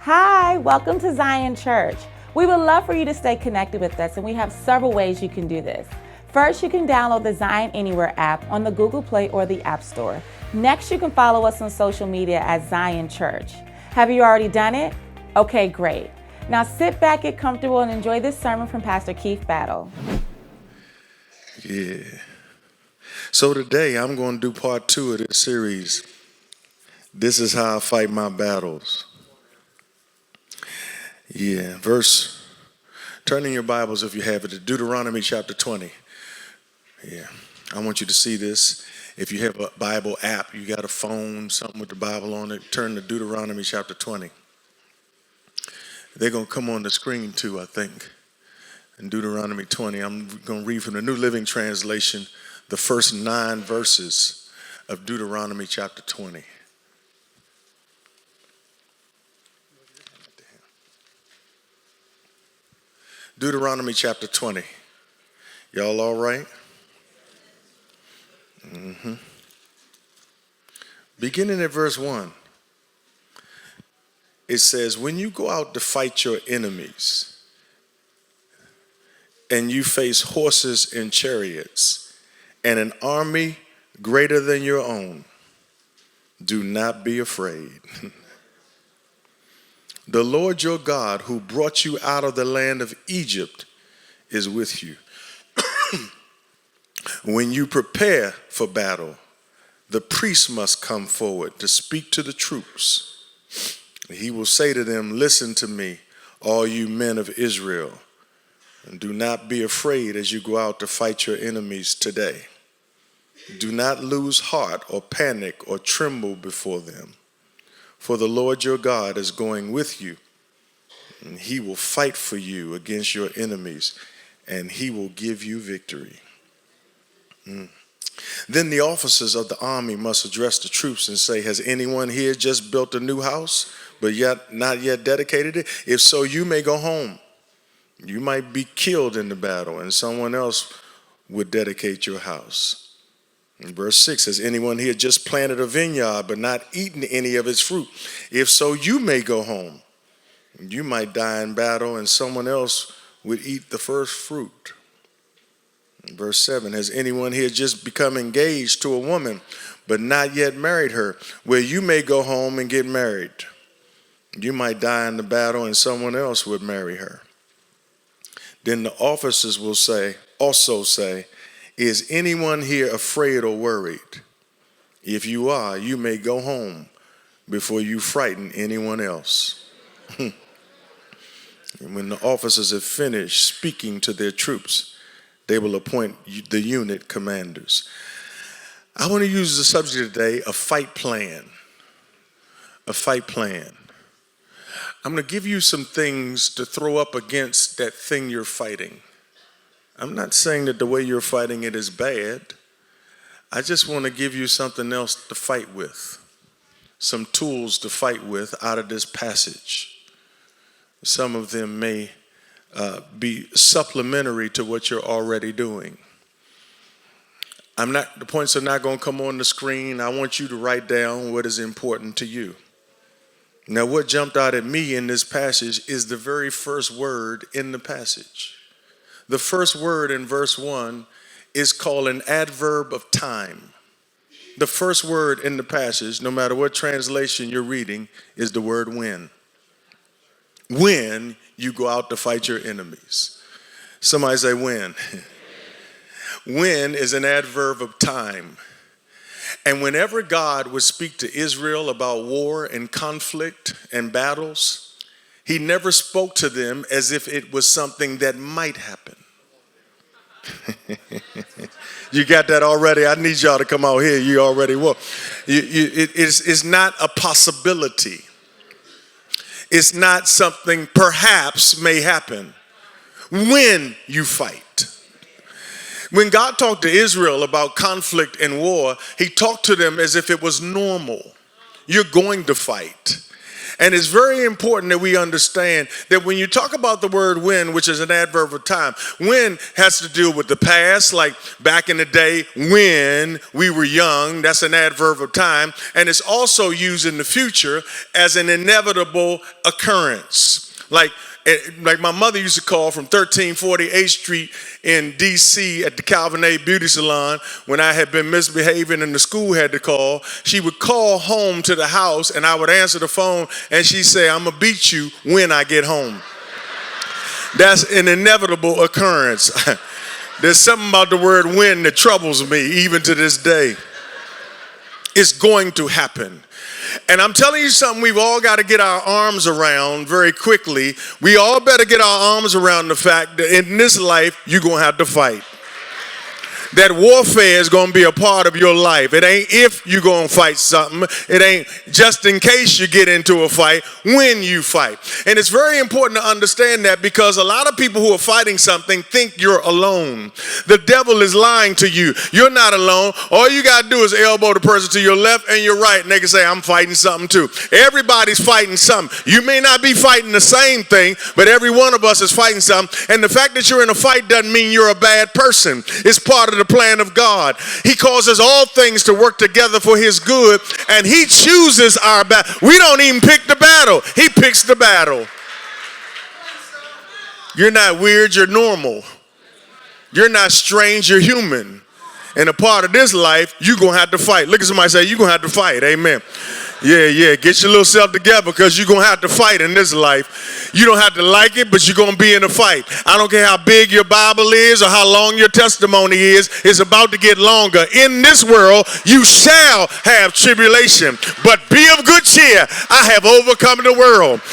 Hi, welcome to Zion Church. We would love for you to stay connected with us, and we have several ways you can do this. First, you can download the Zion Anywhere app on the Google Play or the App Store. Next, you can follow us on social media at Zion Church. Have you already done it? Okay, great. Now sit back, get comfortable, and enjoy this sermon from Pastor Keith Battle. Yeah. So today I'm going to do part 2 of this series. This is how I fight my battles. Yeah. Turn in your Bibles if you have it to Deuteronomy chapter 20. Yeah. I want you to see this. If you have a Bible app, you got a phone, something with the Bible on it, turn to Deuteronomy chapter 20. They're going to come on the screen too, I think. In Deuteronomy 20, I'm going to read from the New Living Translation the first 9 verses of Deuteronomy chapter 20. Deuteronomy chapter 20. Y'all all right? Beginning at verse 1, it says, when you go out to fight your enemies and you face horses and chariots and an army greater than your own, do not be afraid. The Lord your God, who brought you out of the land of Egypt, is with you. When you prepare for battle, the priest must come forward to speak to the troops. He will say to them, listen to me, all you men of Israel, and do not be afraid as you go out to fight your enemies today. Do not lose heart or panic or tremble before them. For the Lord your God is going with you, and he will fight for you against your enemies, and he will give you victory. Then the officers of the army must address the troops and say, has anyone here just built a new house, but yet not yet dedicated it? If so, you may go home. You might be killed in the battle, and someone else would dedicate your house. In verse 6, has anyone here just planted a vineyard but not eaten any of its fruit? If so, you may go home. You might die in battle and someone else would eat the first fruit. In verse 7, has anyone here just become engaged to a woman but not yet married her? Well, you may go home and get married. You might die in the battle and someone else would marry her. Then the officers will also say, is anyone here afraid or worried? If you are, you may go home before you frighten anyone else. And when the officers have finished speaking to their troops, they will appoint the unit commanders. I want to use the subject today, a fight plan. A fight plan. I'm going to give you some things to throw up against that thing you're fighting. I'm not saying that the way you're fighting it is bad. I just want to give you something else to fight with, some tools to fight with out of this passage. Some of them may be supplementary to what you're already doing. The points are not going to come on the screen. I want you to write down what is important to you. Now, what jumped out at me in this passage is the very first word in the passage. The first word in verse 1 is called an adverb of time. The first word in the passage, no matter what translation you're reading, is the word when. When you go out to fight your enemies. Somebody say when. When is an adverb of time. And whenever God would speak to Israel about war and conflict and battles, he never spoke to them as if it was something that might happen. You got that already? I need y'all to come out here. You already will. It's not a possibility. It's not something perhaps may happen when you fight. When God talked to Israel about conflict and war, he talked to them as if it was normal. You're going to fight. And it's very important that we understand that when you talk about the word when, which is an adverb of time, when has to do with the past, like back in the day when we were young, that's an adverb of time. And it's also used in the future as an inevitable occurrence. Like my mother used to call from 1340 8th Street in D.C. at the Calvin A. Beauty Salon when I had been misbehaving and the school had to call. She would call home to the house and I would answer the phone and she'd say, I'm going to beat you when I get home. That's an inevitable occurrence. There's something about the word when that troubles me even to this day. It's going to happen. And I'm telling you something we've all got to get our arms around very quickly. We all better get our arms around the fact that in this life, you're going to have to fight. That warfare is going to be a part of your life. It ain't if you're going to fight something. It ain't just in case you get into a fight, when you fight. And it's very important to understand that because a lot of people who are fighting something think you're alone. The devil is lying to you. You're not alone. All you got to do is elbow the person to your left and your right, and they can say, I'm fighting something too. Everybody's fighting something. You may not be fighting the same thing, but every one of us is fighting something. And the fact that you're in a fight doesn't mean you're a bad person. It's part of the plan of God. He causes all things to work together for his good, and he chooses our battle. We don't even pick the battle. He picks the battle. You're not weird, you're normal. You're not strange, you're human. And a part of this life, you're going to have to fight. Look at somebody say, you're going to have to fight. Amen. Yeah. Get your little self together because you're going to have to fight in this life. You don't have to like it, but you're going to be in a fight. I don't care how big your Bible is or how long your testimony is. It's about to get longer. In this world, you shall have tribulation, but be of good cheer. I have overcome the world.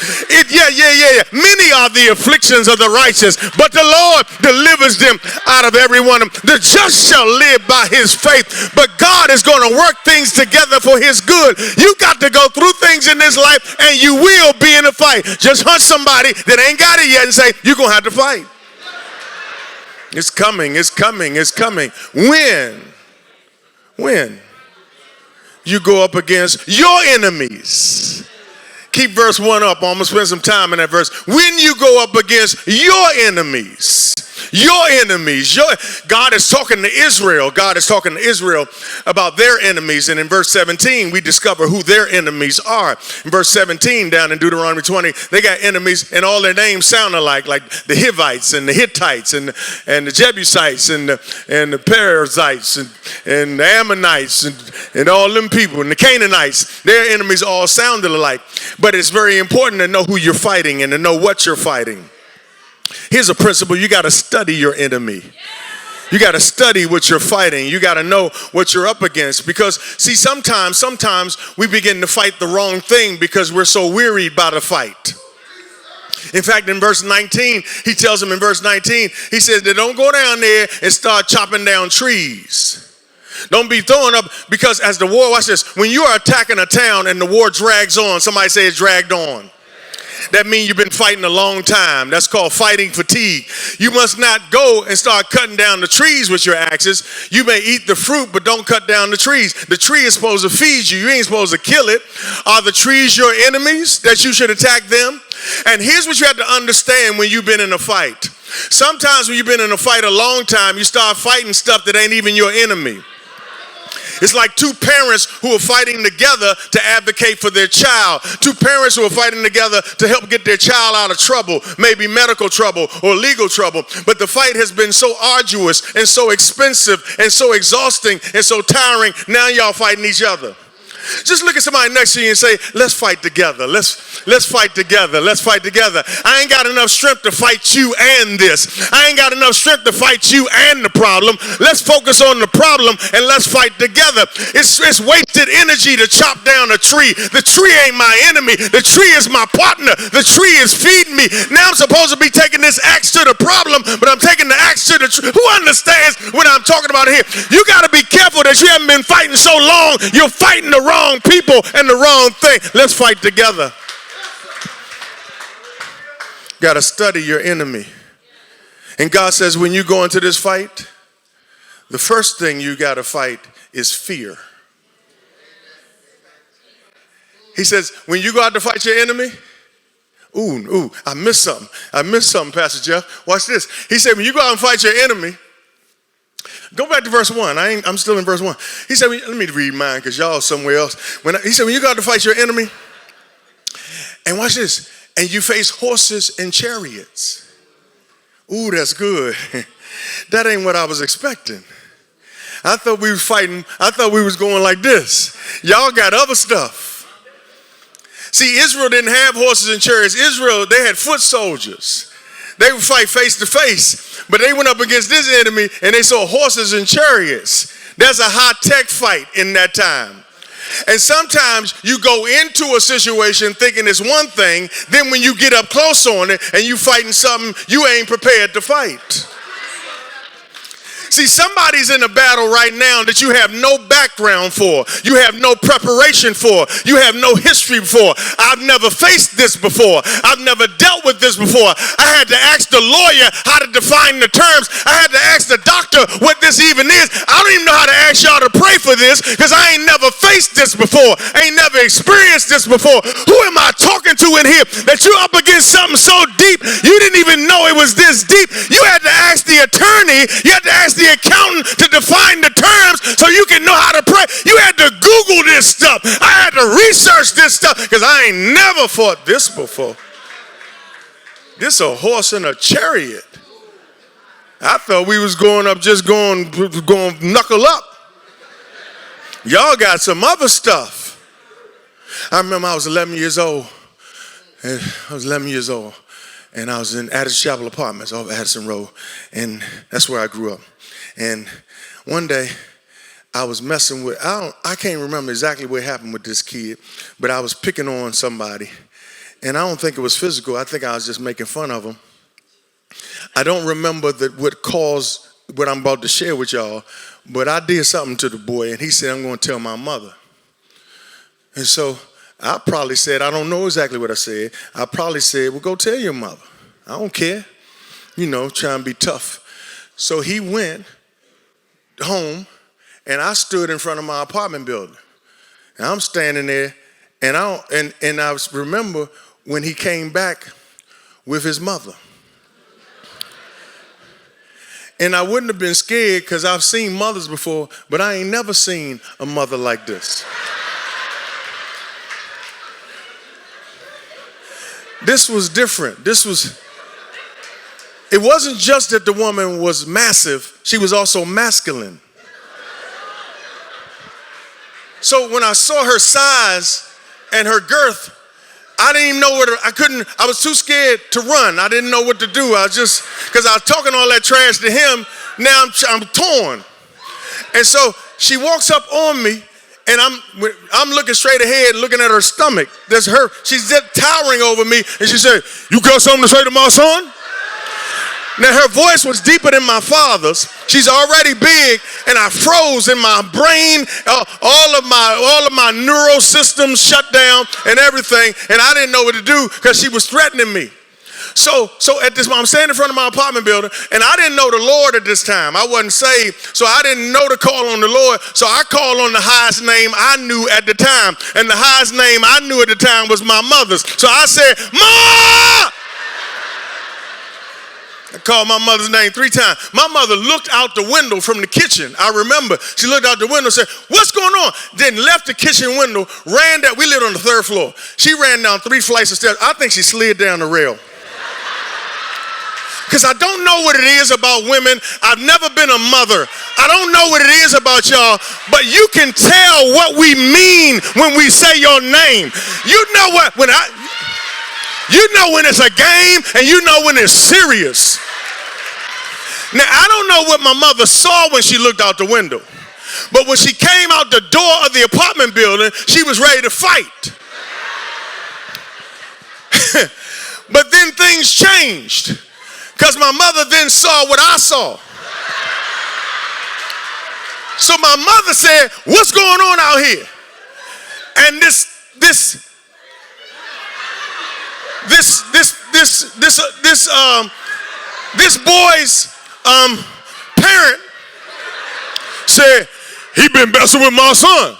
Many are the afflictions of the righteous, but the Lord delivers them out of every one of them. The just shall live by his faith, but God is going to work things together for his good. You got to go through things in this life and you will be in a fight. Just hunt somebody that ain't got it yet and say, you're going to have to fight. It's coming. When you go up against your enemies. Keep verse 1 up. I'm going to spend some time in that verse. When you go up against your enemies. God is talking to Israel. God is talking to Israel about their enemies. And in verse 17, we discover who their enemies are. In verse 17, down in Deuteronomy 20, they got enemies and all their names sound alike, like the Hivites and the Hittites and the Jebusites and the Perizzites and the Ammonites and all them people and the Canaanites. Their enemies all sounded alike. But it's very important to know who you're fighting and to know what you're fighting. Here's a principle. You got to study your enemy. You got to study what you're fighting. You got to know what you're up against. Because, see, sometimes we begin to fight the wrong thing because we're so wearied by the fight. In fact, in verse 19, he tells them in verse 19, he says that don't go down there and start chopping down trees. Don't be throwing up, because as the war, watch this, when you are attacking a town and the war drags on, somebody say it's dragged on. That means you've been fighting a long time. That's called fighting fatigue. You must not go and start cutting down the trees with your axes. You may eat the fruit, but don't cut down the trees. The tree is supposed to feed you. You ain't supposed to kill it. Are the trees your enemies that you should attack them? And here's what you have to understand when you've been in a fight. Sometimes when you've been in a fight a long time, you start fighting stuff that ain't even your enemy. It's like two parents who are fighting together to advocate for their child. Two parents who are fighting together to help get their child out of trouble, maybe medical trouble or legal trouble. But the fight has been so arduous and so expensive and so exhausting and so tiring. Now y'all fighting each other. Just look at somebody next to you and say, let's fight together. Let's fight together. Let's fight together. I ain't got enough strength to fight you and this. I ain't got enough strength to fight you and the problem. Let's focus on the problem and let's fight together. It's wasted energy to chop down a tree. The tree ain't my enemy. The tree is my partner. The tree is feeding me. Now I'm supposed to be taking this axe to the problem, but I'm taking the axe to the tree. Who understands what I'm talking about here? You got to be careful that you haven't been fighting so long. You're fighting the wrong people and the wrong thing. Let's fight together. Got to study your enemy. And God says when you go into this fight, the first thing you got to fight is fear. He says, when you go out to fight your enemy, I missed something. Pastor Jeff. Watch this. He said, when you go out and fight your enemy, go back to verse 1. I'm still in verse 1. He said, let me read mine because y'all somewhere else. He said, when you go out to fight your enemy, and watch this, and you face horses and chariots. Ooh, that's good. That ain't what I was expecting. I thought we was fighting. I thought we was going like this. Y'all got other stuff. See, Israel didn't have horses and chariots. Israel, they had foot soldiers. They would fight face to face, but they went up against this enemy and they saw horses and chariots. That's a high-tech fight in that time. And sometimes you go into a situation thinking it's one thing, then when you get up close on it and you fighting something you ain't prepared to fight. See, somebody's in a battle right now that you have no background for. You have no preparation for. You have no history for. I've never faced this before. I've never dealt with this before. I had to ask the lawyer how to define the terms. I had to ask the doctor what this even is. I don't even know how to ask y'all to pray for this because I ain't never faced this before. I ain't never experienced this before. Who am I talking to in here that you're up against something so deep you didn't even know it was this deep? You had to ask the attorney. You had to ask the accountant to define the terms so you can know how to pray. You had to Google this stuff. I had to research this stuff because I ain't never fought this before. This a horse and a chariot. I thought we was going up, just going knuckle up. Y'all got some other stuff. I remember I was 11 years old. And I was in Addison Chapel Apartments off Addison Road, and that's where I grew up. And one day, I was messing with, I can't remember exactly what happened with this kid, but I was picking on somebody. And I don't think it was physical. I think I was just making fun of him. I don't remember what caused what I'm about to share with y'all, but I did something to the boy, and he said, I'm going to tell my mother. And so I probably said, I don't know exactly what I said. I probably said, well, go tell your mother. I don't care. Trying to be tough. So he went home, and I stood in front of my apartment building. And I'm standing there, and I remember when he came back with his mother. And I wouldn't have been scared because I've seen mothers before, but I ain't never seen a mother like this. This was different. It wasn't just that the woman was massive, she was also masculine. So when I saw her size and her girth, I didn't even know I was too scared to run. I didn't know what to do. Because I was talking all that trash to him, now I'm torn. And so she walks up on me, and I'm looking straight ahead, looking at her stomach. That's her. She's just towering over me, and she said, "You got something to say to my son?" Now her voice was deeper than my father's. She's already big, and I froze in my brain. All of my neural systems shut down and everything, and I didn't know what to do because she was threatening me. So at this, I'm standing in front of my apartment building, and I didn't know the Lord at this time. I wasn't saved, so I didn't know to call on the Lord. So I called on the highest name I knew at the time, and the highest name I knew at the time was my mother's. So I said, "Ma!" I called my mother's name 3 times. My mother looked out the window from the kitchen. I remember she looked out the window and said, "What's going on?" Then left the kitchen window, ran down. We lived on the 3rd floor. She ran down 3 flights of stairs. I think she slid down the rail. Because I don't know what it is about women. I've never been a mother. I don't know what it is about y'all, but you can tell what we mean when we say your name. You know what? You know when it's a game, and you know when it's serious. Now, I don't know what my mother saw when she looked out the window, but when she came out the door of the apartment building, she was ready to fight. But then things changed, because my mother then saw what I saw. So my mother said, "What's going on out here?" And this boy's parent said, "He been messing with my son."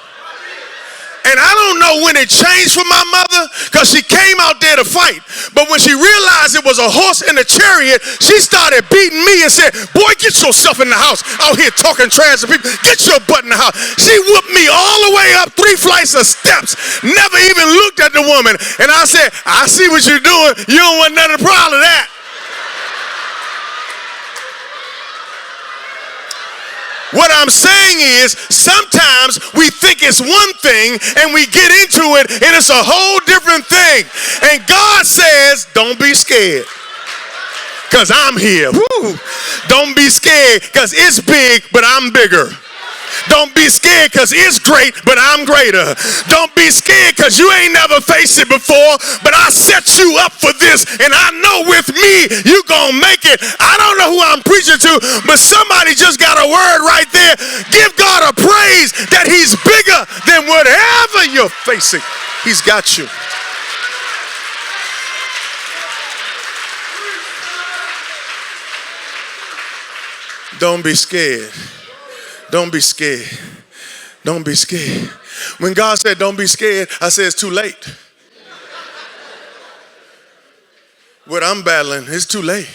And I don't know when it changed for my mother, because she came out there to fight. But when she realized it was a horse and a chariot, she started beating me and said, boy, get yourself in the house. Out here talking trash to people. Get your butt in the house. She whooped me all the way up 3 flights of steps. Never even looked at the woman. And I said, I see what you're doing. You don't want none of the problem of that. What I'm saying is, sometimes we think it's one thing and we get into it and it's a whole different thing. And God says, don't be scared, because I'm here. Woo. Don't be scared, because it's big, but I'm bigger. Don't be scared, because it's great, but I'm greater. Don't be scared, because you ain't never faced it before, but I set you up for this, and I know with me you gonna make it. I don't know who I'm preaching to, but somebody just got a word right there. Give God a praise that he's bigger than whatever you're facing. He's got you. Don't be scared. Don't be scared. Don't be scared. When God said don't be scared, I said it's too late. What I'm battling, it's too late.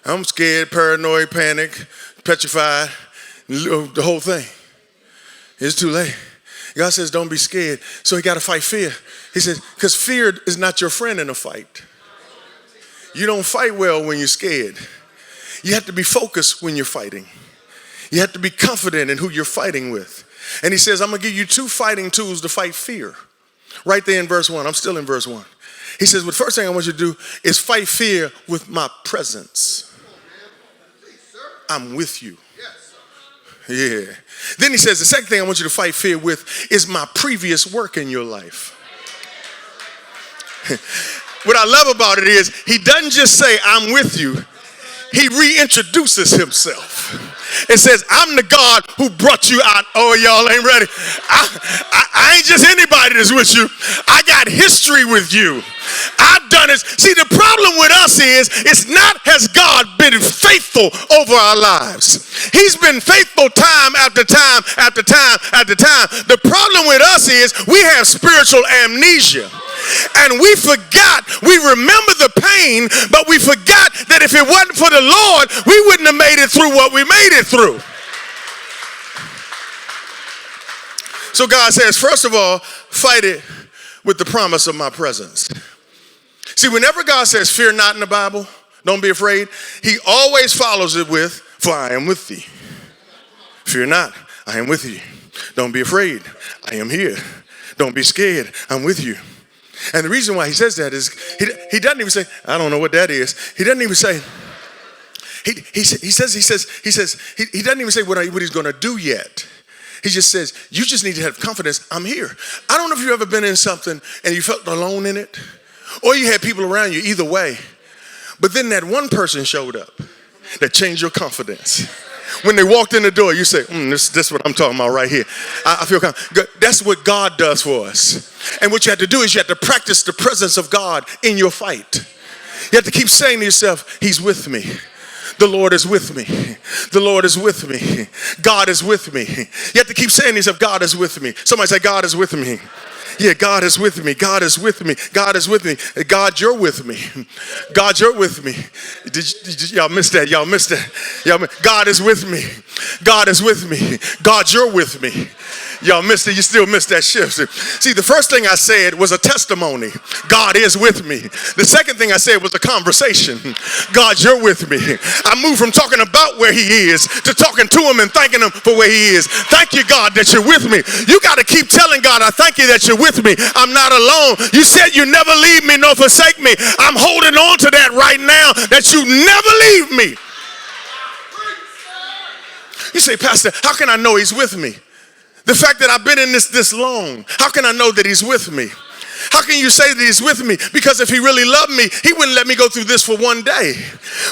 I'm scared, paranoid, panic, petrified, the whole thing. It's too late. God says don't be scared, so you got to fight fear. He says, because fear is not your friend in a fight. You don't fight well when you're scared. You have to be focused when you're fighting. You have to be confident in who you're fighting with. And he says, I'm going to give you 2 fighting tools to fight fear. Right there in verse 1. I'm still in verse 1. He says, well, the first thing I want you to do is fight fear with my presence. I'm with you. Yeah. Then he says, the second thing I want you to fight fear with is my previous work in your life. What I love about it is he doesn't just say, I'm with you. He reintroduces himself. It says, I'm the God who brought you out. Oh, y'all ain't ready. I ain't just anybody that's with you. I got history with you. I've done it. See, the problem with us is, it's not has God been faithful over our lives. He's been faithful time after time after time after time. The problem with us is we have spiritual amnesia. And we forgot, we remember the pain, but we forgot that if it wasn't for the Lord, we wouldn't have made it through what we made it through. So God says, first of all, fight it with the promise of my presence. See, whenever God says, fear not in the Bible, don't be afraid, he always follows it with, for I am with thee. Fear not, I am with you. Don't be afraid, I am here. Don't be scared, I'm with you. And the reason why he says that is he doesn't even say, I don't know what that is. He doesn't even say, he doesn't even say what he's going to do yet. He just says, you just need to have confidence. I'm here. I don't know if you've ever been in something and you felt alone in it, or you had people around you, either way. But then that one person showed up that changed your confidence. When they walked in the door, you say, this is what I'm talking about right here. I feel confident. That's what God does for us. And what you have to do is you have to practice the presence of God in your fight. You have to keep saying to yourself, he's with me. The Lord is with me. The Lord is with me. God is with me. You have to keep saying to yourself, God is with me. Somebody say, God is with me. Yeah, God is with me. God is with me. God is with me. God, you're with me. God, you're with me. Y'all missed that. Y'all missed that. God is with me. God is with me. God, you're with me. Y'all missed it. You still missed that shift. See, the first thing I said was a testimony. God is with me. The second thing I said was a conversation. God, you're with me. I moved from talking about where he is to talking to him and thanking him for where he is. Thank you, God, that you're with me. You got to keep telling God, I thank you that you're with me. I'm not alone. You said you never leave me nor forsake me. I'm holding on to that right now, that you never leave me. You say, Pastor, how can I know he's with me? The fact that I've been in this long, how can I know that he's with me? How can you say that he's with me? Because if he really loved me, he wouldn't let me go through this for one day.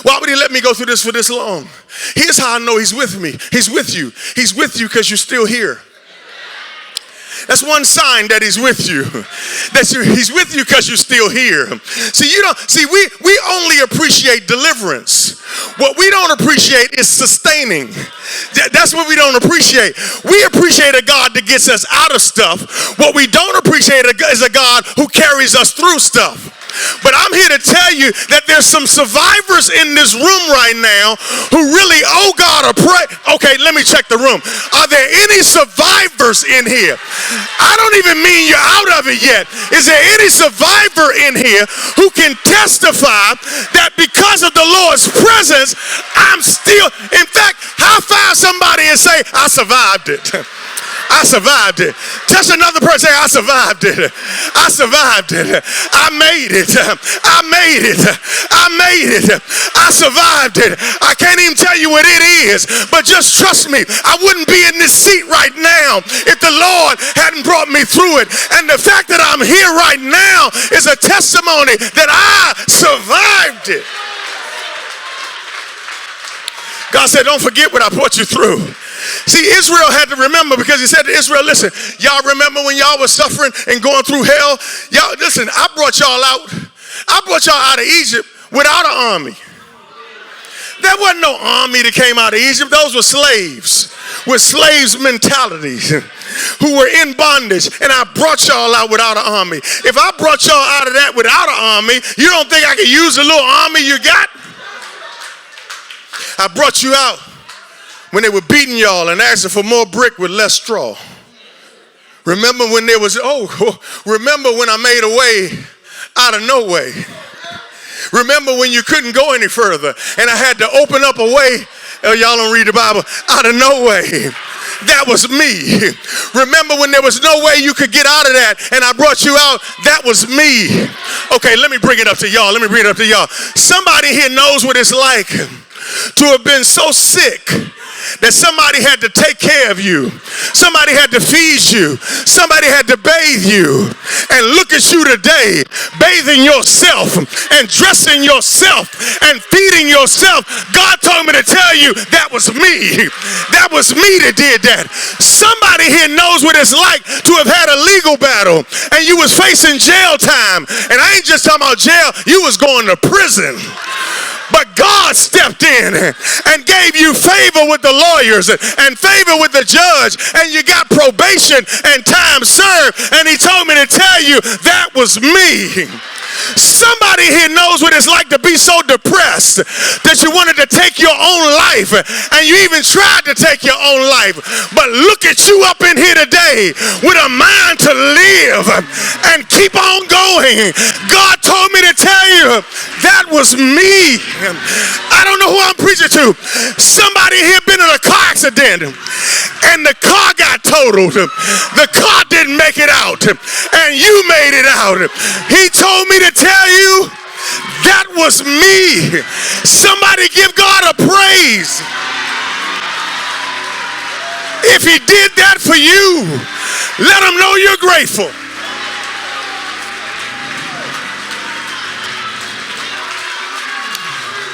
Why would he let me go through this for this long? Here's how I know he's with me. He's with you. He's with you because you're still here. That's one sign that he's with you. He's with you because you're still here. We only appreciate deliverance. What we don't appreciate is sustaining. That's what we don't appreciate. We appreciate a God that gets us out of stuff. What we don't appreciate is a God who carries us through stuff. But I'm here to tell you that there's some survivors in this room right now who really owe God a praise. Okay, let me check the room. Are there any survivors in here? I don't even mean you're out of it yet. Is there any survivor in here who can testify that because of the Lord's presence, I'm still, in fact, high five somebody and say, I survived it. I survived it. Touch another person, say, I survived it. I survived it. I made it. I made it. I made it. I survived it. I can't even tell you what it is, but just trust me, I wouldn't be in this seat right now if the Lord hadn't brought me through it. And the fact that I'm here right now is a testimony that I survived it. God said, don't forget what I brought you through. See, Israel had to remember, because he said to Israel, listen, y'all remember when y'all was suffering and going through hell? Y'all, listen, I brought y'all out. I brought y'all out of Egypt without an army. There wasn't no army that came out of Egypt. Those were slaves with slaves' mentalities who were in bondage. And I brought y'all out without an army. If I brought y'all out of that without an army, you don't think I could use the little army you got? I brought you out when they were beating y'all and asking for more brick with less straw. Remember when there was, remember when I made a way out of no way. Remember when you couldn't go any further and I had to open up a way, y'all don't read the Bible, out of no way. That was me. Remember when there was no way you could get out of that and I brought you out? That was me. Okay, let me bring it up to y'all. Somebody here knows what it's like to have been so sick that somebody had to take care of you. Somebody had to feed you. Somebody had to bathe you. And look at you today, bathing yourself and dressing yourself and feeding yourself. God told me to tell you that was me. That was me that did that. Somebody here knows what it's like to have had a legal battle and you was facing jail time. And I ain't just talking about jail, you was going to prison. But God stepped in and gave you favor with the lawyers and favor with the judge, and you got probation and time served, and he told me to tell you that was me. Somebody here knows what it's like to be so depressed that you wanted to take your own life, and you even tried to take your own life. But look at you up in here today with a mind to live and keep on going. God told me to tell you that was me. I don't know who I'm preaching to. Somebody here been in a car accident and the car got totaled. The car didn't make it out and you made it out. He told me to tell you that was me. Somebody give God a praise. If he did that for you, let him know you're grateful.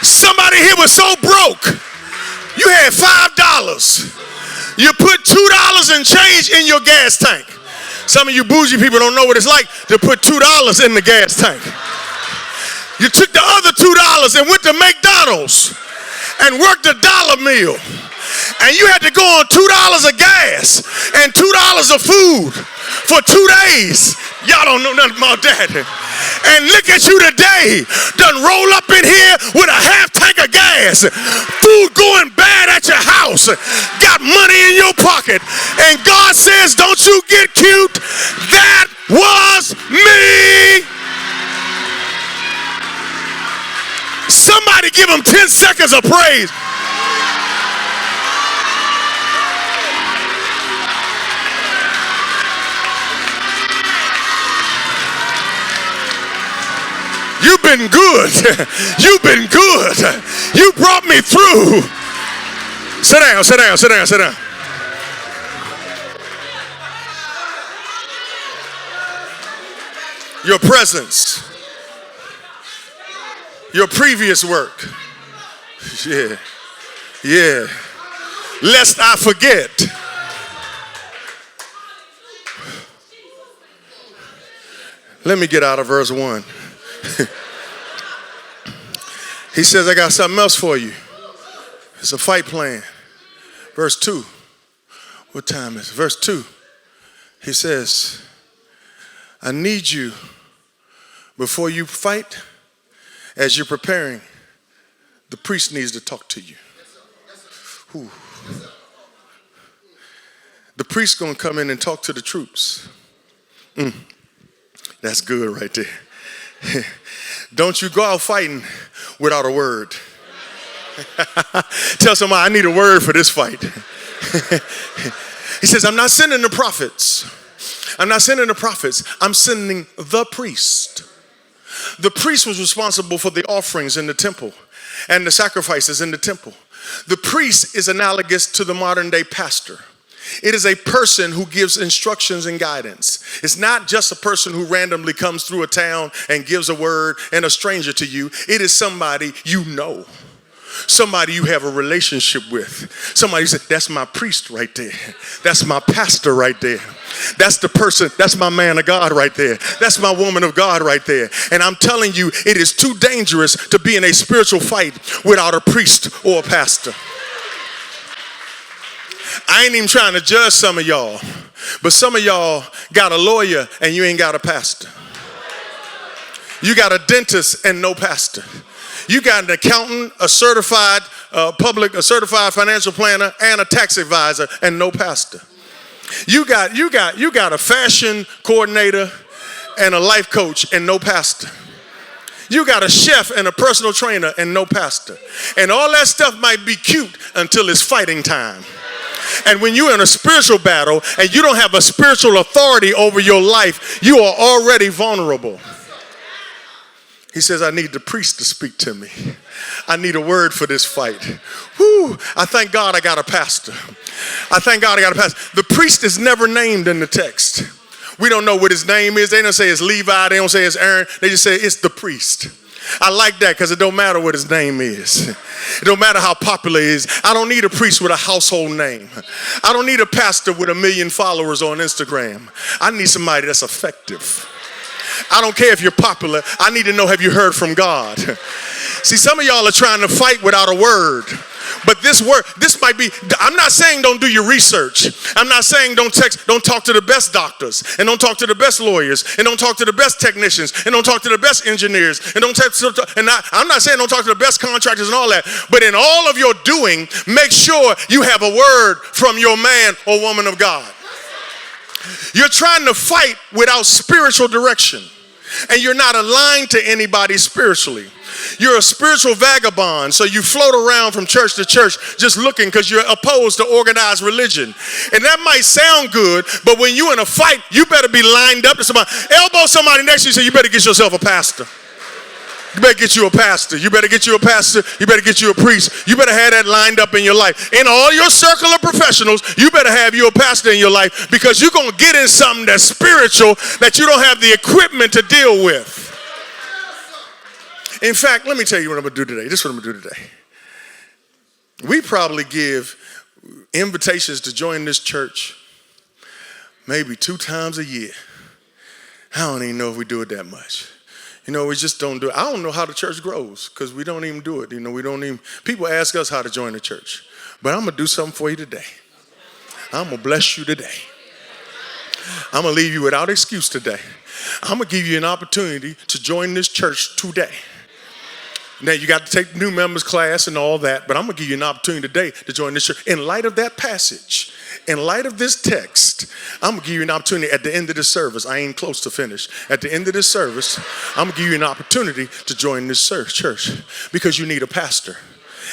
Somebody here was so broke, you had $5. You put $2 and change in your gas tank. Some of you bougie people don't know what it's like to put $2 in the gas tank. You took the other $2 and went to McDonald's and worked a dollar meal. And you had to go on $2 of gas and $2 of food for 2 days. Y'all don't know nothing about that. And look at you today, done roll up in here with a half tank of gas, food going bad at your house, got money in your pocket, and God says, don't you get cute, that was me. Somebody give him 10 seconds of praise. You've been good. You've been good. You brought me through. Sit down, sit down, sit down, sit down. Your presence. Your previous work. Yeah. Yeah. Lest I forget. Let me get out of verse 1. He says, I got something else for you. It's a fight plan. Verse 2. What time is it? Verse 2. He says, I need you, before you fight, as you're preparing, the priest needs to talk to you. Ooh. The priest's going to come in and talk to the troops. That's good right there. Don't you go out fighting without a word. Tell somebody, I need a word for this fight. He says, I'm not sending the prophets. I'm not sending the prophets. I'm sending the priest. The priest was responsible for the offerings in the temple and the sacrifices in the temple. The priest is analogous to the modern day pastor. It is a person who gives instructions and guidance. It's not just a person who randomly comes through a town and gives a word and a stranger to you. It is somebody you know. Somebody you have a relationship with. Somebody said, that's my priest right there. That's my pastor right there. That's the person, that's my man of God right there. That's my woman of God right there. And I'm telling you, it is too dangerous to be in a spiritual fight without a priest or a pastor. I ain't even trying to judge some of y'all, but some of y'all got a lawyer and you ain't got a pastor. You got a dentist and no pastor. You got an accountant, a certified financial planner, and a tax advisor, and no pastor. You got a fashion coordinator and a life coach and no pastor. You got a chef and a personal trainer and no pastor. And all that stuff might be cute until it's fighting time. And when you're in a spiritual battle and you don't have a spiritual authority over your life, you are already vulnerable. He says, I need the priest to speak to me. I need a word for this fight. Whew, I thank God I got a pastor. I thank God I got a pastor. The priest is never named in the text. We don't know what his name is. They don't say it's Levi. They don't say it's Aaron. They just say it's the priest. I like that because it don't matter what his name is. It don't matter how popular he is. I don't need a priest with a household name. I don't need a pastor with 1 million followers on Instagram. I need somebody that's effective. I don't care if you're popular. I need to know, have you heard from God? See, some of y'all are trying to fight without a word. But this might be, I'm not saying don't do your research. I'm not saying don't talk to the best doctors, and don't talk to the best lawyers, and don't talk to the best technicians, and don't talk to the best engineers, and I'm not saying don't talk to the best contractors and all that. But in all of your doing, make sure you have a word from your man or woman of God. You're trying to fight without spiritual direction, and you're not aligned to anybody spiritually. You're a spiritual vagabond, so you float around from church to church just looking because you're opposed to organized religion. And that might sound good, but when you're in a fight, you better be lined up to somebody. Elbow somebody next to you and say, you better get yourself a pastor. You better get you a pastor. You better get you a pastor. You better get you a priest. You better have that lined up in your life. In all your circle of professionals, you better have you a pastor in your life, because you're going to get in something that's spiritual that you don't have the equipment to deal with. In fact, let me tell you what I'm going to do today. This is what I'm going to do today. We probably give invitations to join this church maybe 2 times a year. I don't even know if we do it that much. You know, we just don't do it. I don't know how the church grows because we don't even do it. You know, people ask us how to join the church. But I'm going to do something for you today. I'm going to bless you today. I'm going to leave you without excuse today. I'm going to give you an opportunity to join this church today. Now, you got to take the new members class and all that, but I'm going to give you an opportunity today to join this church. In light of that passage, in light of this text, I'm going to give you an opportunity at the end of this service. I ain't close to finish. At the end of this service, I'm going to give you an opportunity to join this church because you need a pastor.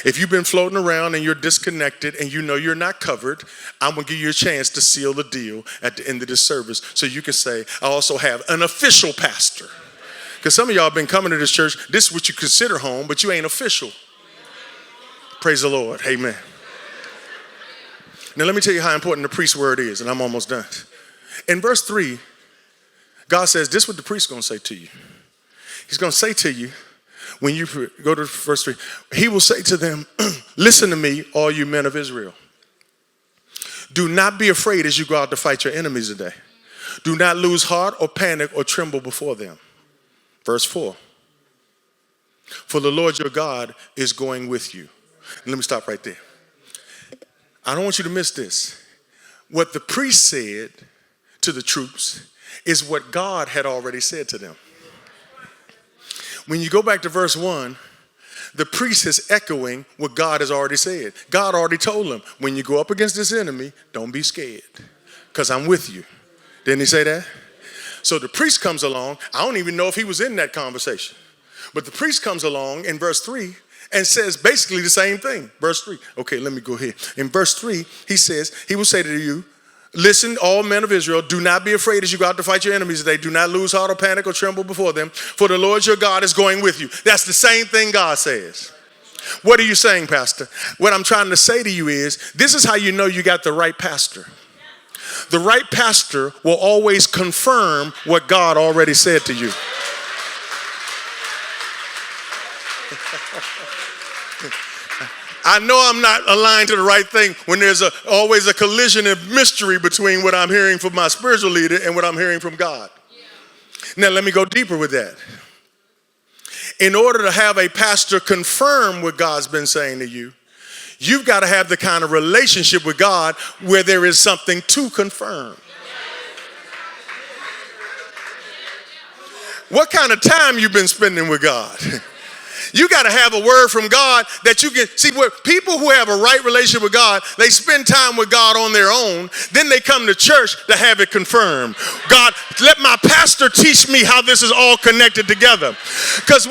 If you've been floating around and you're disconnected and you know you're not covered, I'm going to give you a chance to seal the deal at the end of this service so you can say, I also have an official pastor. Because some of y'all have been coming to this church. This is what you consider home, but you ain't official. Praise the Lord. Amen. Now let me tell you how important the priest word is, and I'm almost done. In verse 3, God says, this is what the priest is going to say to you. He's going to say to you, when you go to verse 3, he will say to them, listen to me, all you men of Israel. Do not be afraid as you go out to fight your enemies today. Do not lose heart or panic or tremble before them. Verse 4. For the Lord your God is going with you. And let me stop right there. I don't want you to miss this. What the priest said to the troops is what God had already said to them. When you go back to verse 1, the priest is echoing what God has already said. God already told him, when you go up against this enemy, don't be scared, because I'm with you. Didn't he say that? So the priest comes along. I don't even know if he was in that conversation. But the priest comes along in verse 3 and says basically the same thing. Verse 3. Okay, let me go here. In verse 3, he says, he will say to you, listen, all men of Israel, do not be afraid as you go out to fight your enemies today. Do not lose heart or panic or tremble before them, for the Lord your God is going with you. That's the same thing God says. What are you saying, Pastor? What I'm trying to say to you is, this is how you know you got the right pastor. The right pastor will always confirm what God already said to you. I know I'm not aligned to the right thing when there's always a collision of mystery between what I'm hearing from my spiritual leader and what I'm hearing from God. Now, let me go deeper with that. In order to have a pastor confirm what God's been saying to you, you've got to have the kind of relationship with God where there is something to confirm. What kind of time you've been spending with God? You got to have a word from God that you can see. Where people who have a right relationship with God, they spend time with God on their own. Then they come to church to have it confirmed. God, let my pastor teach me how this is all connected together. Because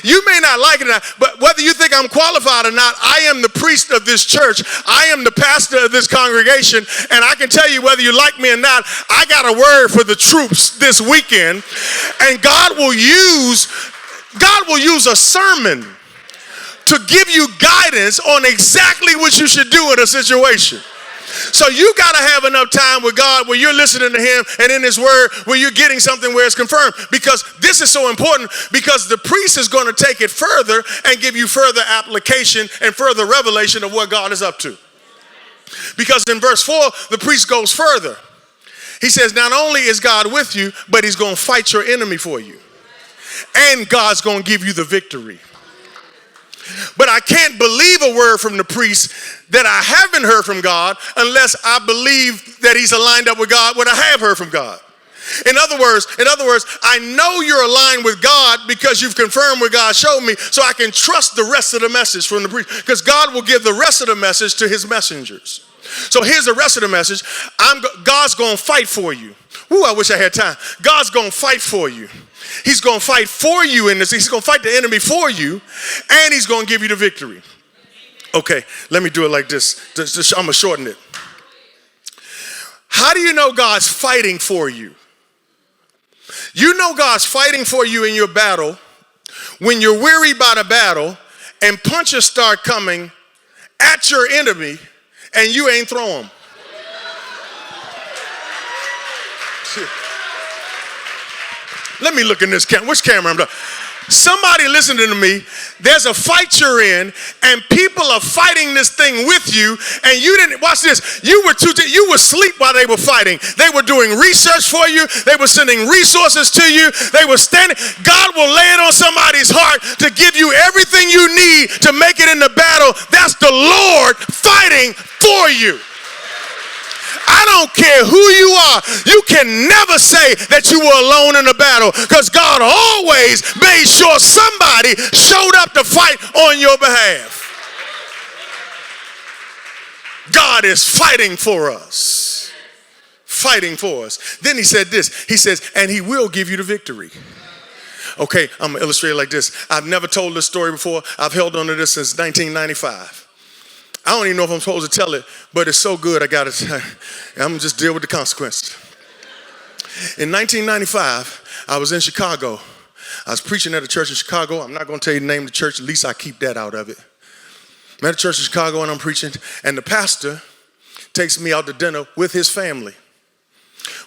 you may not like it or not, but whether you think I'm qualified or not, I am the priest of this church. I am the pastor of this congregation. And I can tell you, whether you like me or not, I got a word for the troops this weekend. And God will use a sermon to give you guidance on exactly what you should do in a situation. So you got to have enough time with God where you're listening to him and in his word where you're getting something where it's confirmed. Because this is so important, because the priest is going to take it further and give you further application and further revelation of what God is up to. Because in verse 4, the priest goes further. He says, not only is God with you, but he's going to fight your enemy for you. And God's going to give you the victory. But I can't believe a word from the priest that I haven't heard from God unless I believe that he's aligned up with God when I have heard from God. In other words, I know you're aligned with God because you've confirmed what God showed me, so I can trust the rest of the message from the priest, because God will give the rest of the message to his messengers. So here's the rest of the message. God's going to fight for you. Ooh, I wish I had time. God's going to fight for you. He's going to fight for you in this. He's going to fight the enemy for you, and he's going to give you the victory. Okay, let me do it like this. I'm going to shorten it. How do you know God's fighting for you? You know God's fighting for you in your battle when you're weary by the battle and punches start coming at your enemy and you ain't throw them. Let me look in this camera. Which camera I'm doing? Somebody listening to me, there's a fight you're in, and people are fighting this thing with you, and you didn't, watch this, you were asleep while they were fighting. They were doing research for you. They were sending resources to you. They were standing. God will lay it on somebody's heart to give you everything you need to make it in the battle. That's the Lord fighting for you. I don't care who you are. You can never say that you were alone in the battle, because God always made sure somebody showed up to fight on your behalf. God is fighting for us. Fighting for us. Then he said this. He says, and he will give you the victory. Okay, I'm going to illustrate it like this. I've never told this story before. I've held on to this since 1995. I don't even know if I'm supposed to tell it, but it's so good I got to. I'm going to just deal with the consequences. In 1995, I was in Chicago. I was preaching at a church in Chicago. I'm not going to tell you the name of the church. At least I keep that out of it. I'm at a church in Chicago and I'm preaching, and the pastor takes me out to dinner with his family.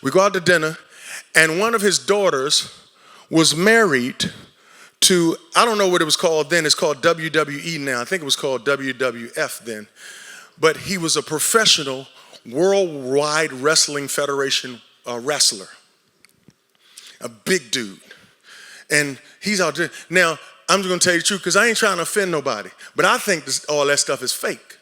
We go out to dinner, and one of his daughters was married to, I don't know what it was called then. It's called WWE now. I think it was called WWF then. But he was a professional Worldwide Wrestling Federation wrestler. a big dude. And he's out there. Now, I'm just going to tell you the truth because I ain't trying to offend nobody. But I think all that stuff is fake.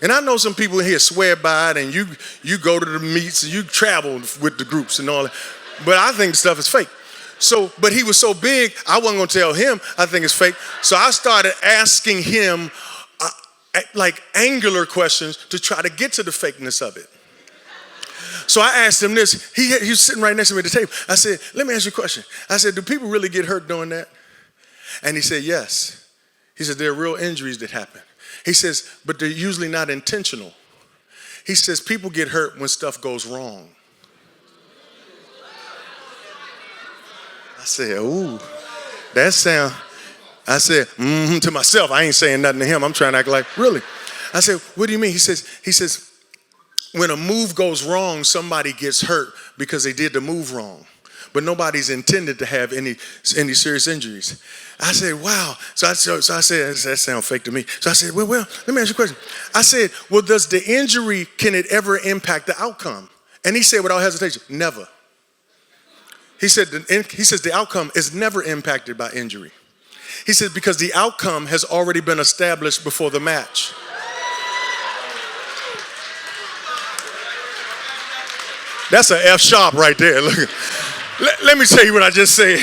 And I know some people in here swear by it, and you go to the meets and you travel with the groups and all that. But I think the stuff is fake. So, but he was so big, I wasn't going to tell him I think it's fake. So I started asking him like angular questions to try to get to the fakeness of it. So I asked him this. He was sitting right next to me at the table. I said, let me ask you a question. I said, do people really get hurt doing that? And he said, yes. He said, there are real injuries that happen. He says, but they're usually not intentional. He says, people get hurt when stuff goes wrong. I said, ooh, that sound. I said, to myself. I ain't saying nothing to him. I'm trying to act like, really? I said, what do you mean? He says, when a move goes wrong, somebody gets hurt because they did the move wrong. But nobody's intended to have any serious injuries. I said, wow. So I said, that sounds fake to me. So I said, well, let me ask you a question. I said, well, does the injury, can it ever impact the outcome? And he said without hesitation, never. He says the outcome is never impacted by injury. He said because the outcome has already been established before the match. That's an F sharp right there. Look. Let me tell you what I just said.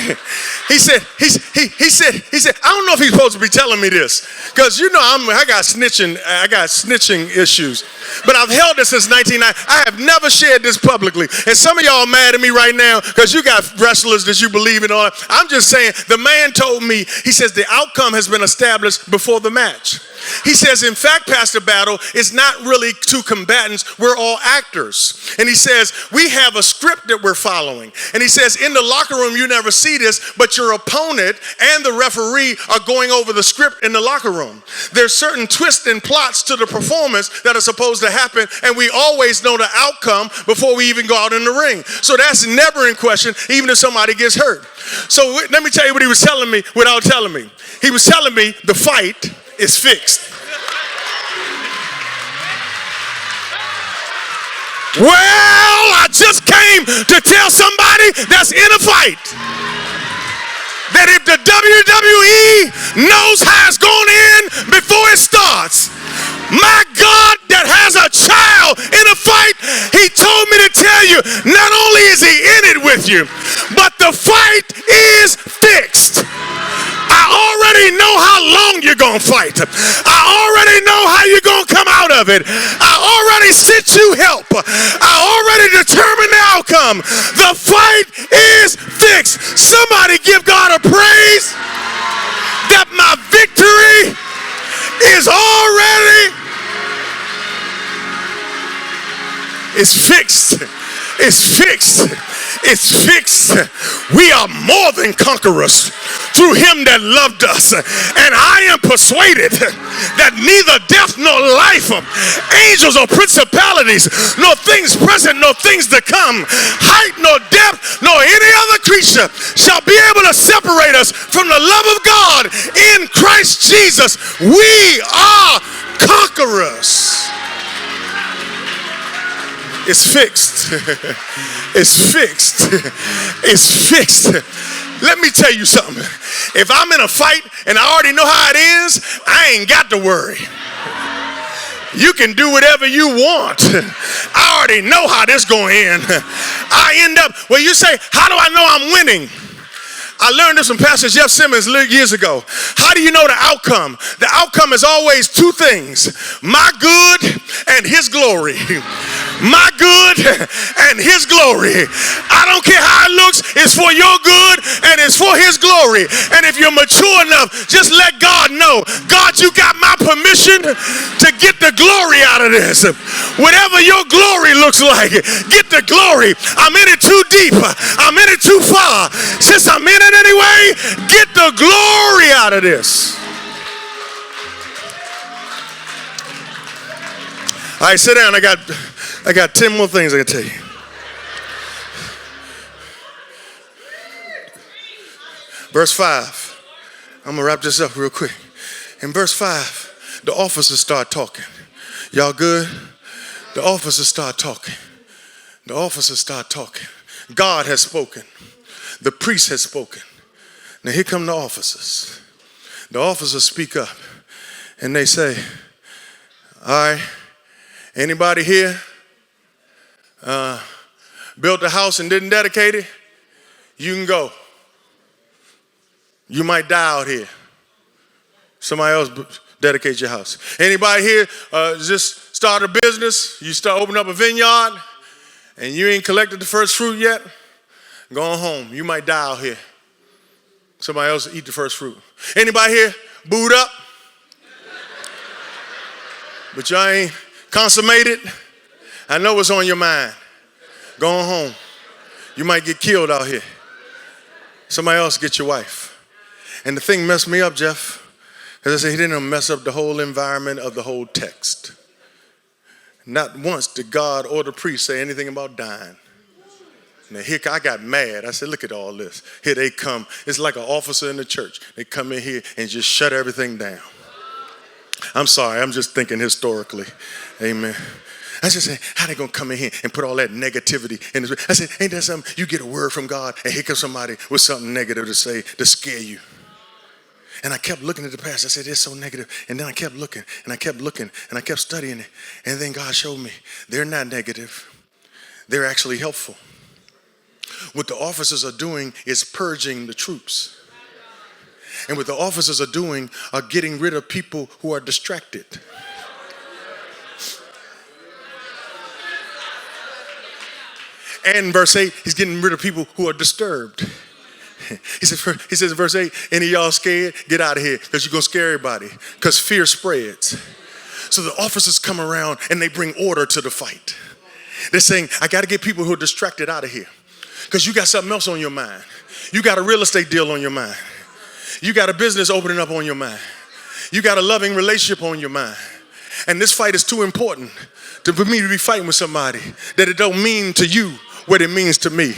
He said, I don't know if he's supposed to be telling me this. Because you know I got snitching issues. But I've held this since 1990. I have never shared this publicly. And some of y'all are mad at me right now because you got wrestlers that you believe in all that. I'm just saying, the man told me, he says the outcome has been established before the match. He says, in fact, Pastor Battle, it's not really two combatants. We're all actors. And he says, we have a script that we're following. And he says, in the locker room, you never see this, but your opponent and the referee are going over the script in the locker room. There's certain twists and plots to the performance that are supposed to happen, and we always know the outcome before we even go out in the ring. So that's never in question, even if somebody gets hurt. So let me tell you what he was telling me without telling me. He was telling me the fight is fixed. Well, I just came to tell somebody that's in a fight that if the WWE knows how it's going in before it starts, my God that has a child in a fight, he told me to tell you, not only is he in it with you, but the fight is fixed. I already know how long you're going to fight. I already know how you're going to come out of it. I already sent you help. I already determined the outcome. The fight is fixed. Somebody give God a praise that my victory is already. It's fixed. It's fixed. It's fixed. We are more than conquerors through him that loved us. And I am persuaded that neither death nor life, angels or principalities, nor things present nor things to come, height nor depth nor any other creature shall be able to separate us from the love of God in Christ Jesus. We are conquerors. It's fixed. It's fixed. It's fixed. Let me tell you something. If I'm in a fight and I already know how it is, I ain't got to worry. You can do whatever you want. I already know how this going to end. I end up, well, you say, how do I know I'm winning? I learned this from Pastor Jeff Simmons years ago. How do you know the outcome? The outcome is always two things: my good and his glory. My good and his glory. I don't care how it looks, it's for your good and it's for his glory. And if you're mature enough, just let God know, God, you got my permission to get the glory out of this. Whatever your glory looks like, get the glory. I'm in it too deep. I'm in it too far. Since I'm in it anyway, get the glory out of this. All right, sit down. I got 10 more things I can tell you. Verse 5. I'm going to wrap this up real quick. In verse 5, the officers start talking. Y'all good? The officers start talking. The officers start talking. God has spoken. The priest has spoken. Now here come the officers. The officers speak up and they say, all right, anybody here built a house and didn't dedicate it? You can go. You might die out here. Somebody else dedicate your house. Anybody here just start a business? You start opening up a vineyard and you ain't collected the first fruit yet? Go home. You might die out here. Somebody else eat the first fruit. Anybody here booed up? But y'all ain't consummated? I know what's on your mind. Going home. You might get killed out here. Somebody else get your wife. And the thing messed me up, Jeff, because I said he didn't mess up the whole environment of the whole text. Not once did God or the priest say anything about dying. Now here, I got mad. I said, look at all this. Here they come. It's like an officer in the church. They come in here and just shut everything down. I'm sorry. I'm just thinking historically. Amen. I just said, how they going to come in here and put all that negativity in this? I said, ain't that something? You get a word from God and here comes somebody with something negative to say to scare you. And I kept looking at the past. I said, it's so negative. And then I kept looking and I kept looking and I kept studying it. And then God showed me they're not negative. They're actually helpful. What the officers are doing is purging the troops. And what the officers are doing are getting rid of people who are distracted. And in verse 8, he's getting rid of people who are disturbed. He says in verse 8, any of y'all scared? Get out of here because you're going to scare everybody because fear spreads. So the officers come around and they bring order to the fight. They're saying, I got to get people who are distracted out of here because you got something else on your mind. You got a real estate deal on your mind. You got a business opening up on your mind. You got a loving relationship on your mind. And this fight is too important for me to be fighting with somebody that it don't mean to you what it means to me.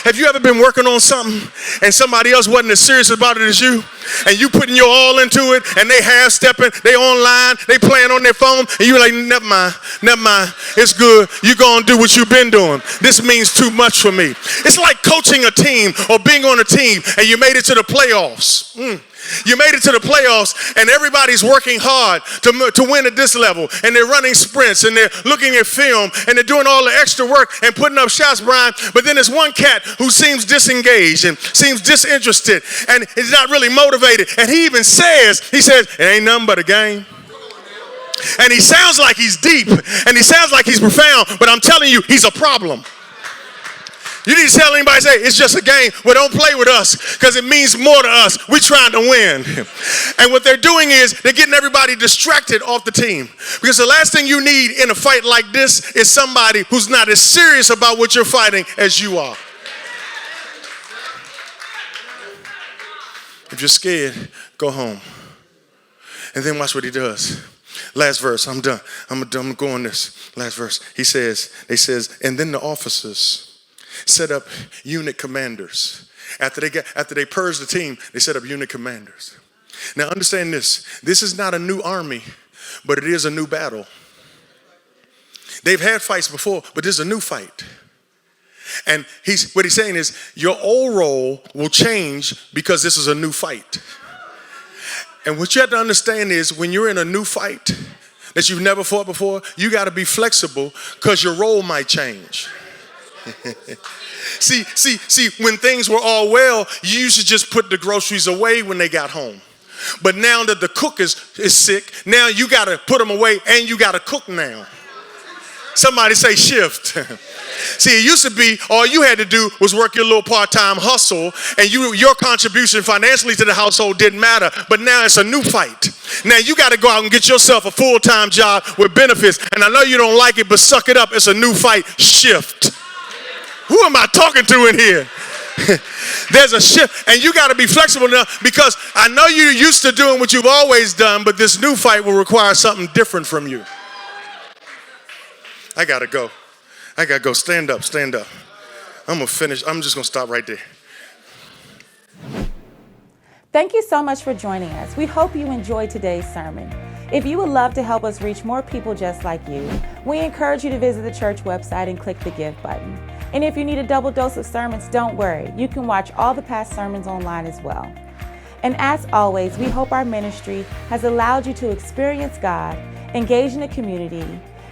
Have you ever been working on something and somebody else wasn't as serious about it as you? And you putting your all into it and they half-stepping, they online, they playing on their phone, and you're like, never mind, it's good. You're going to do what you've been doing. This means too much for me. It's like coaching a team or being on a team and you made it to the playoffs. You made it to the playoffs and everybody's working hard to win at this level, and they're running sprints and they're looking at film and they're doing all the extra work and putting up shots, Brian. But then there's one cat who seems disengaged and seems disinterested and is not really motivated. And he even says, it ain't nothing but a game. And he sounds like he's deep and he sounds like he's profound, but I'm telling you, he's a problem. You need to tell anybody, say, it's just a game. Well, don't play with us because it means more to us. We're trying to win. And what they're doing is they're getting everybody distracted off the team. Because the last thing you need in a fight like this is somebody who's not as serious about what you're fighting as you are. If you're scared, go home. And then watch what he does. Last verse, I'm done. I'm going to go on this. Last verse. They says, and then the officers set up unit commanders. After they purged the team, they set up unit commanders. Now understand this. This is not a new army, but it is a new battle. They've had fights before, but this is a new fight. And what he's saying is your old role will change because this is a new fight. And what you have to understand is when you're in a new fight that you've never fought before, you got to be flexible because your role might change. See, when things were all well, you used to just put the groceries away when they got home. But now that the cook is sick, now you got to put them away and you got to cook now. Somebody say shift. See, it used to be all you had to do was work your little part-time hustle and your contribution financially to the household didn't matter. But now it's a new fight. Now you got to go out and get yourself a full-time job with benefits. And I know you don't like it, but suck it up. It's a new fight. Shift. Who am I talking to in here? There's a shift, and you got to be flexible enough because I know you're used to doing what you've always done, but this new fight will require something different from you. I got to go. Stand up. I'm going to finish. I'm just going to stop right there. Thank you so much for joining us. We hope you enjoyed today's sermon. If you would love to help us reach more people just like you, we encourage you to visit the church website and click the Give button. And if you need a double dose of sermons, don't worry. You can watch all the past sermons online as well. And as always, we hope our ministry has allowed you to experience God, engage in the community,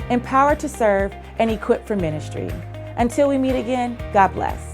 empowered to serve, and equipped for ministry. Until we meet again, God bless.